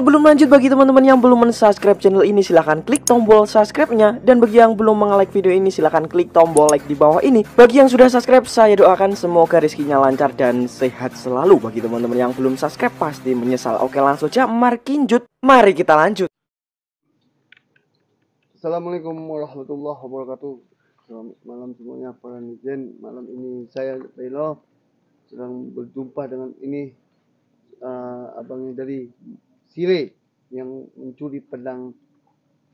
sebelum lanjut, bagi teman-teman yang belum men-subscribe channel ini silahkan klik tombol subscribe-nya. Dan bagi yang belum meng-like video ini silahkan klik tombol like di bawah ini. Bagi yang sudah subscribe, saya doakan semoga rezekinya lancar dan sehat selalu. Bagi teman-teman yang belum subscribe pasti menyesal. Oke, langsung aja markinjut. Mari kita lanjut. Assalamualaikum warahmatullahi wabarakatuh. Selamat malam semuanya para netizen. Malam ini saya Belo sedang berjumpa dengan abangnya dari Sire yang mencuri pedang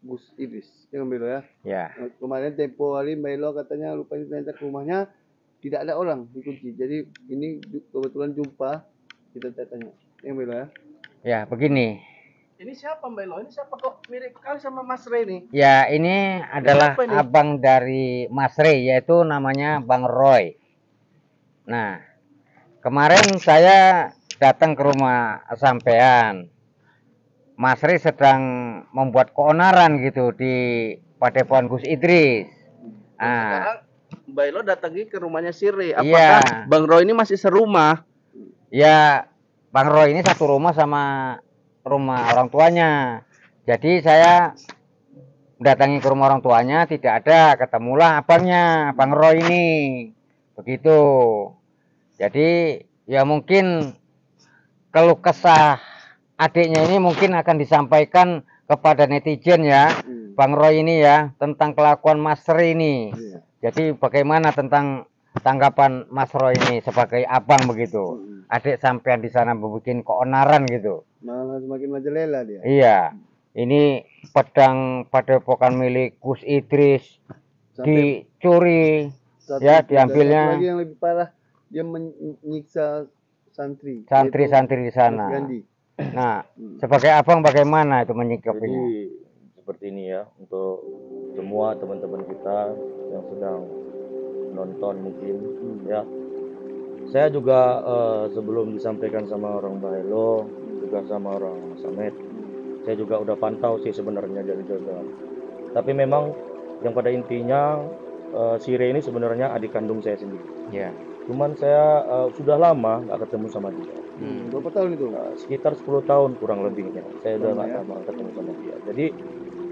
Gus Idris. Jangan Belo ya. Ya. Kemarin tempo hari Belo katanya lupa ternyata ke rumahnya tidak ada orang dikunci. Jadi ini kebetulan jumpa, kita tanya. Yang Belo ya. Ya, begini. Ini siapa Mbak Elo? Ini siapa kok mirip sekali sama Mas Rey nih? Ya, ini adalah ini? abang dari Mas Rey, yaitu namanya Bang Roy. Nah, kemarin saya datang ke rumah sampean. Mas Rey sedang membuat keonaran gitu di Padepokan Gus Idris. Sekarang Mbak Elo datangi ke rumahnya si Rey. Iya. Apakah Bang Roy ini masih serumah? Ya, Bang Roy ini satu rumah sama rumah orang tuanya. Jadi saya datangi ke rumah orang tuanya, tidak ada, ketemulah abangnya Bang Roy ini. Begitu. Jadi ya mungkin keluh kesah adiknya ini mungkin akan disampaikan kepada netizen ya, Bang Roy ini ya, tentang kelakuan Mas Roy ini. Jadi bagaimana tentang tanggapan Mas Roy ini sebagai abang begitu? Adik sampean di sana membuat keonaran gitu. Malah semakin majelela dia. Iya. Ini pedang Padepokan milik Gus Idris dicuri. Ya, diambilnya. Lagi yang lebih parah, dia menyiksa santri. Santri-santri di sana. Nah, sebagai abang bagaimana itu menyikapinya? Jadi seperti ini ya, untuk semua teman-teman kita yang sedang nonton mungkin ya. Saya juga sebelum disampaikan sama orang Bahelo, juga sama orang Samet, saya juga udah pantau sih sebenarnya dari jauh. Tapi memang yang pada intinya Sire ini sebenarnya adik kandung saya sendiri. Ya. Cuman saya sudah lama nggak ketemu sama dia. Berapa tahun itu? Sekitar 10 tahun kurang lebihnya. Saya udah nggak lama ketemu sama dia. Jadi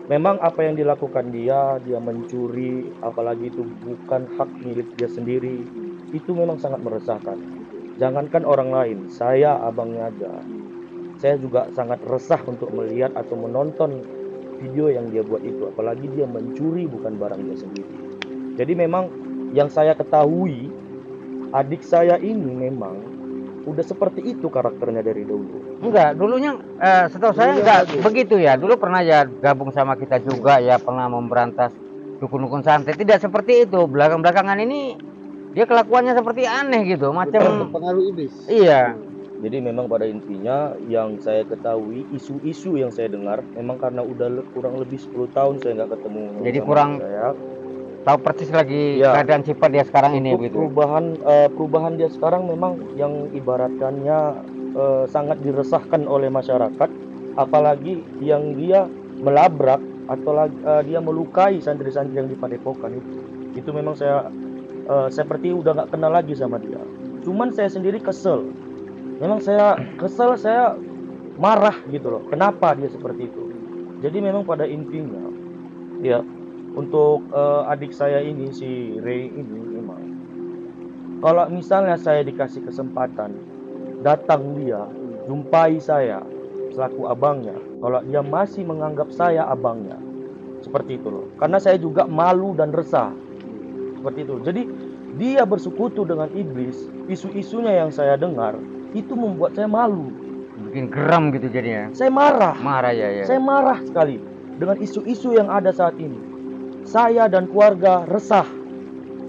memang apa yang dilakukan dia mencuri, apalagi itu bukan hak milik dia sendiri, itu memang sangat meresahkan. Jangankan orang lain, saya abangnya aja, saya juga sangat resah untuk melihat atau menonton video yang dia buat itu, apalagi dia mencuri bukan barang dia sendiri. Jadi memang yang saya ketahui, adik saya ini memang udah seperti itu karakternya dari dulu. Enggak, dulunya setahu saya enggak begitu ya. Dulu pernah ya gabung sama kita juga ya, pernah memberantas dukun-dukun santet. Tidak seperti itu. Belakangan ini dia kelakuannya seperti aneh gitu, macam pengaruh iblis. Iya. Jadi memang pada intinya yang saya ketahui, isu-isu yang saya dengar, memang karena udah kurang lebih 10 tahun saya nggak ketemu. Jadi kurang saya tahu persis lagi ya, keadaan sifat dia sekarang ini untuk gitu. Perubahan dia sekarang memang yang ibaratkannya sangat diresahkan oleh masyarakat, apalagi yang dia melabrak atau dia melukai santri-santri yang di Padepokan itu memang saya seperti udah nggak kenal lagi sama dia. Cuman saya sendiri kesel. Memang saya kesel, saya marah gitu loh. Kenapa dia seperti itu? Jadi memang pada intinya ya, untuk adik saya ini si Rey ini memang kalau misalnya saya dikasih kesempatan datang dia jumpai saya selaku abangnya, kalau dia masih menganggap saya abangnya, seperti itu loh. Karena saya juga malu dan resah seperti itu. Jadi dia bersekutu dengan iblis. Isu-isunya yang saya dengar itu membuat saya malu, Bikin geram gitu jadinya. saya marah. Marah ya. Saya marah sekali dengan isu-isu yang ada saat ini. Saya dan keluarga resah.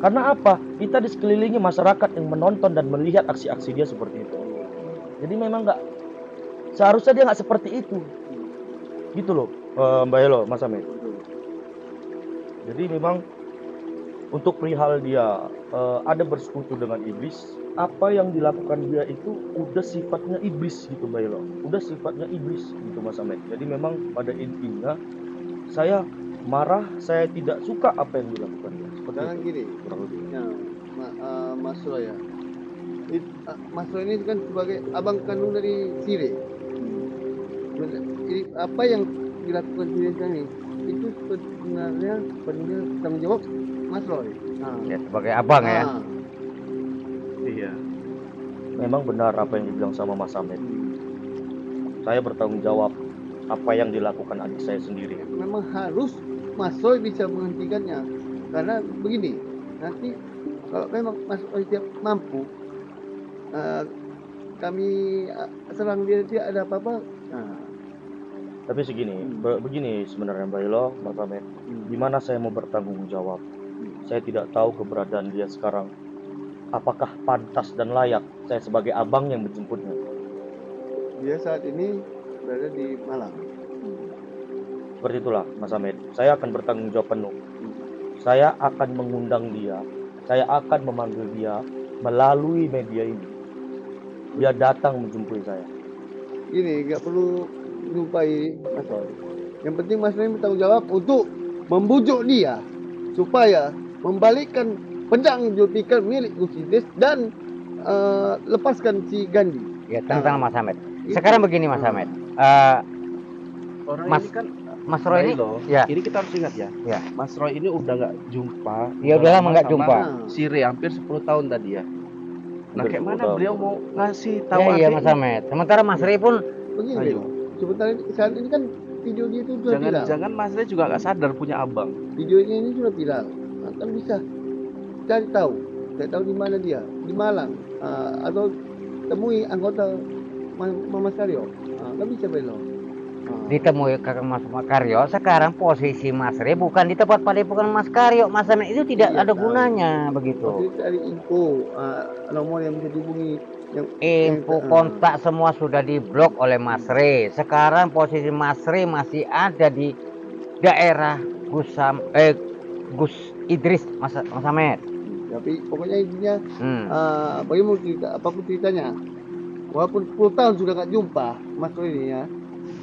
Karena apa? Kita di sekelilingi masyarakat yang menonton dan melihat aksi-aksi dia seperti itu. Jadi memang seharusnya dia nggak seperti itu. Gitu loh, Mbak Elo, Mas Amet. Jadi memang untuk perihal dia ada bersekutu dengan iblis, apa yang dilakukan dia itu udah sifatnya iblis gitu Mbak Elo. Udah sifatnya iblis gitu Mas Amet. Jadi memang pada intinya saya marah, saya tidak suka apa yang dilakukan dia. Jangan gini, ya, Mas Roy ya. Mas Roy ini kan sebagai abang kandung dari Sire. Ini apa yang dilakukan ini itu sebenarnya sebenarnya tanggung jawab Mas Roy. Nah, Ya, sebagai abang ya. nah, Iya. Memang benar apa yang dibilang sama Mas Samet. Saya bertanggung jawab apa yang dilakukan adik saya sendiri. memang harus Mas Roy bisa menghentikannya karena begini nanti kalau memang Mas Roy tidak mampu kami serang dia ada apa-apa. Nah, Tapi segini, begini sebenarnya Mbak Ilo, Mas Samet. Gimana saya mau bertanggung jawab? Saya tidak tahu keberadaan dia sekarang. Apakah pantas dan layak saya sebagai abang yang menjemputnya? dia saat ini berada di Malang. Seperti itulah Mas Samet. Saya akan bertanggung jawab penuh. Saya akan mengundang dia. Saya akan memanggil dia melalui media ini. Dia datang menjumpai saya. Ini nggak perlu jumpai Mas Roy. Yang penting Mas Roy bertanggung jawab untuk membujuk dia supaya membalikkan pedang Zulfikar milik Gusides dan lepaskan si Gandhi. Ya, tentang Mas Samet. Sekarang begini Mas Samet. Orang Mas- ini kan Mas Roy ini loh. ya. Ini kita harus ingat ya. Ya. Mas Roy ini udah nggak jumpa. Ya udah lama nggak sama jumpa. Si Re hampir 10 tahun tadi ya. Nah, Hampir kayak 10 mana tahun. beliau mau ngasih tahu Ya, iya adiknya? Mas Samet. Sementara Mas Ri pun Begini, Ayo. sebentar saat ini kan video dia itu sudah viral. Jangan-jangan Mas Re juga nggak sadar punya abang. Videonya ini sudah viral. Nah, kan bisa cari tahu di mana dia di Malang atau temui anggota Mama Karyo. Kan bisa belok. ditemui Kakang Mas Karyo. Sekarang posisi Mas Ri bukan di tempat padepokan Mas Karyo. Mas Samet itu tidak Iya, ada tahu. gunanya begitu. Jadi cari info nomor yang bisa dihubungi yang Info kontak semua sudah diblok oleh Mas Ri. Sekarang posisi Mas Ri masih ada di daerah Gus Idris Mas Samet. tapi pokoknya intinya Hmm. bagaimana cerita apapun ceritanya walaupun 10 tahun sudah nggak jumpa Mas Roy ini ya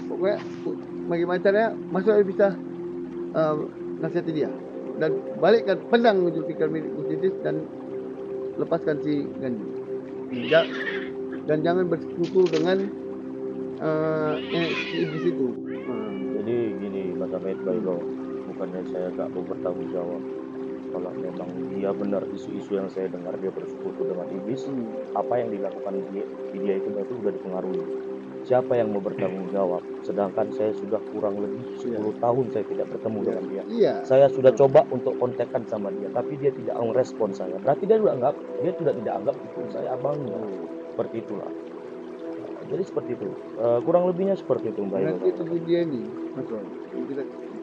pokoknya bagaimana caranya Mas Roy bisa nasihati dia dan balikkan pedang Zulfikar milik Gusides dan lepaskan si Gandhi. Dan jangan bersekutu dengan si iblis itu. Jadi gini Mas Samet, Bailo, bukannya saya gak mau bertanggung jawab. Kalau memang dia benar isu-isu yang saya dengar dia bersekutu dengan iblis, apa yang dilakukan dia itu berarti sudah dipengaruhi. Siapa yang mau bertanggung jawab? Sedangkan saya sudah kurang lebih 10 tahun saya tidak bertemu dengan dia. Iya. Saya sudah coba untuk kontekan sama dia, tapi dia tidak merespon saya. Berarti dia sudah tidak anggap itu saya abangnya. Seperti itulah. Jadi seperti itu. Kurang lebihnya seperti itu Mbak Ilo. Nanti itu video ini, Mas Roy.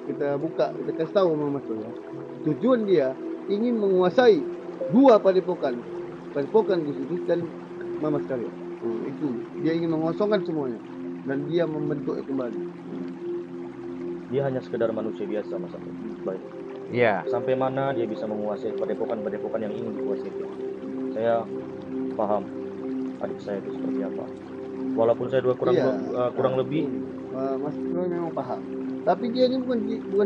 Kita buka, kita kasih tahu sama Mas Roy. Ya. Tujuan dia ingin menguasai dua padepokan Gusides dan Mama Karyo. Itu dia ingin mengosongkan semuanya dan dia membentuknya kembali. Dia hanya sekedar manusia biasa Mas Samet. Baik. Iya. Sampai mana dia bisa menguasai padepokan yang ingin dikuasai dia. Saya paham adik saya itu seperti apa. Walaupun saya kurang lebih Mas Roy memang paham. Tapi dia ini bukan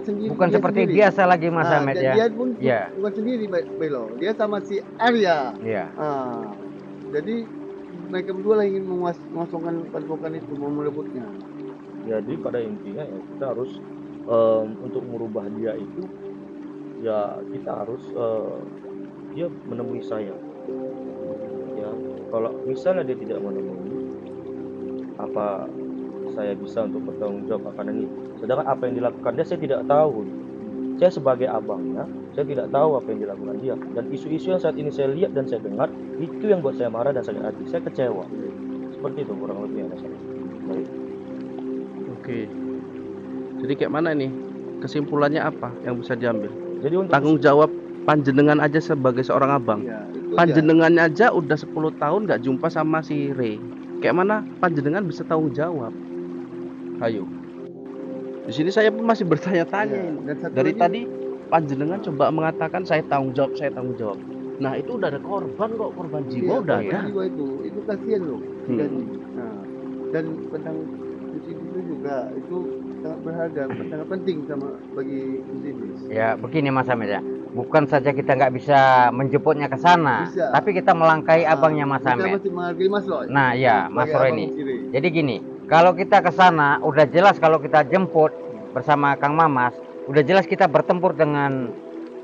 sendiri. Bukan dia seperti sendiri. biasa lagi Mas Samet ya. Dia pun Iya. bukan sendiri Belo. Dia sama si Arya. Iya. Jadi mereka berdua lah ingin mengosongkan padepokan itu, mau merebutnya. jadi pada intinya ya kita harus untuk merubah dia itu ya kita harus dia menemui saya. Ya kalau misalnya dia tidak menemui, apa saya bisa untuk bertanggung jawab akan ini? Sedangkan apa yang dilakukan dia saya tidak tahu. Saya sebagai abangnya, saya tidak tahu apa yang dilakukan dia. Dan isu-isu yang saat ini saya lihat dan saya dengar, itu yang buat saya marah dan sakit hati. Saya kecewa. Seperti itu kurang lebih yang saya. Baik. Oke. Jadi kayak mana nih? Kesimpulannya apa yang bisa diambil? Jadi untuk Tanggung jawab panjenengan aja sebagai seorang abang. Iya, itu aja. Panjenengannya aja udah 10 tahun nggak jumpa sama si Re. Kayak mana panjenengan bisa tanggung jawab? Ayo. Di sini saya pun masih bertanya-tanya Iya, ini. dan satu Dari lagi, tadi panjenengan coba mengatakan saya tanggung jawab. Nah, itu udah ada korban kok, korban jiwa iya, udah korban ada. jiwa itu kasihan loh. Gandhi. Dan pedang Gusides itu juga itu sangat berharga, sangat penting bagi Gusides. Ya, begini Mas Samet ya. Bukan saja kita nggak bisa menjemputnya ke sana, Bisa. tapi kita melangkai abangnya Mas Kita Samet. masih menghargai Mas Roy. Nah, ya Mas Sebagai Roy abang ini. Sire. Jadi gini, Kalau kita ke sana, udah jelas kalau kita jemput bersama Kang Mamas, udah jelas kita bertempur dengan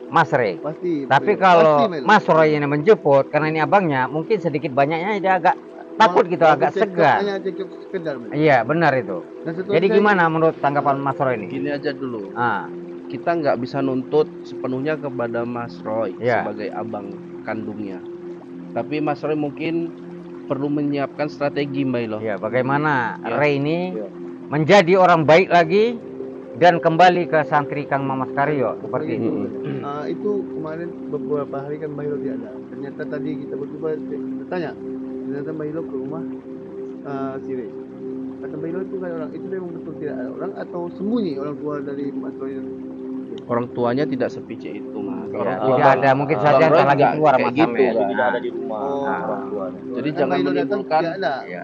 Mas Rey. Pasti. Tapi Milo. kalau Pasti, Milo. Mas Roy ini menjemput, karena ini abangnya, mungkin sedikit banyaknya dia agak takut gitu, agak segan. Hanya cekcok sekedar, Milo. Iya, benar itu. Dan satu Jadi lagi, gimana menurut tanggapan Mas Roy ini? Gini aja dulu. Ah, Kita nggak bisa nuntut sepenuhnya kepada Mas Roy Ya. sebagai abang kandungnya. Tapi Mas Roy mungkin perlu menyiapkan strategi, Mbak Ilo. ya bagaimana Ya. Rey ini Ya. menjadi orang baik lagi dan kembali ke santri Kang Mamas Karyo seperti itu. itu kemarin beberapa hari kan Mbak Hilo tidak ada. Ternyata tadi kita berdua bertanya, ternyata Mbak Hilo ke rumah si Rey. Kata Mbak Hilo itu kan orang, itu memang betul tidak ada orang atau sembunyi orang tua dari Mas Roy? Orang tuanya tidak sepicik itu, Mas. Ya, Orang tua tidak ada, mungkin saja Bang Roy lagi nggak keluar kayak Mas gitu, Ahmed. kan? Tidak ada di rumah Oh. orang tuanya. Jadi Kan jangan Mbak Hilo datang menimbulkan, tidak ada. Ya.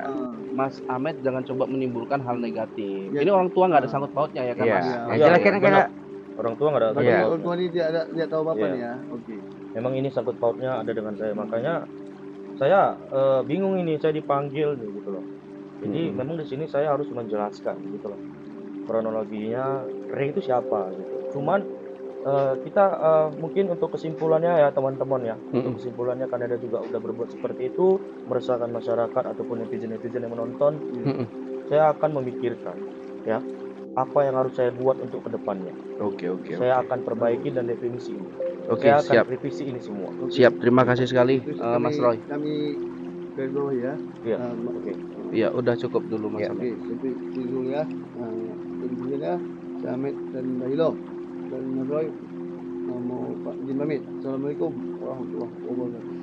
Mas Ahmed jangan coba menimbulkan hal negatif. Ya. Ini orang tua nggak ada sangkut pautnya ya kan, Iya. Mas? Iya. Ya, Iya, jelas iya, kan kita benar. Orang tua nggak ada. Berarti Iya. orang tua ini tidak tahu apa-apa Iya. nih ya. Oke. Memang ini sangkut pautnya ada dengan saya, makanya saya bingung ini, saya dipanggil nih, gitu loh. Jadi memang di sini saya harus menjelaskan gitu loh, kronologinya Rey itu siapa gitu. Cuman kita mungkin untuk kesimpulannya ya teman-teman ya, untuk kesimpulannya karena dia juga udah berbuat seperti itu, meresahkan masyarakat ataupun netizen-netizen yang menonton, saya akan memikirkan ya apa yang harus saya buat untuk kedepannya. Oke. Saya akan perbaiki dan definisi ini. Oke, Saya akan siap. revisi ini semua. Siap. Terima kasih sekali, Terus Mas Roy. Kami garis bawah ya. Iya. Oke. Iya, udah cukup dulu, Mas Ya. Ahmed. Oke, sampai dulu ya. Jadi ya, saya Ahmed dan Mbak Hilo dan Mas Roy mau Pak Jin pamit. Assalamualaikum warahmatullahi wabarakatuh.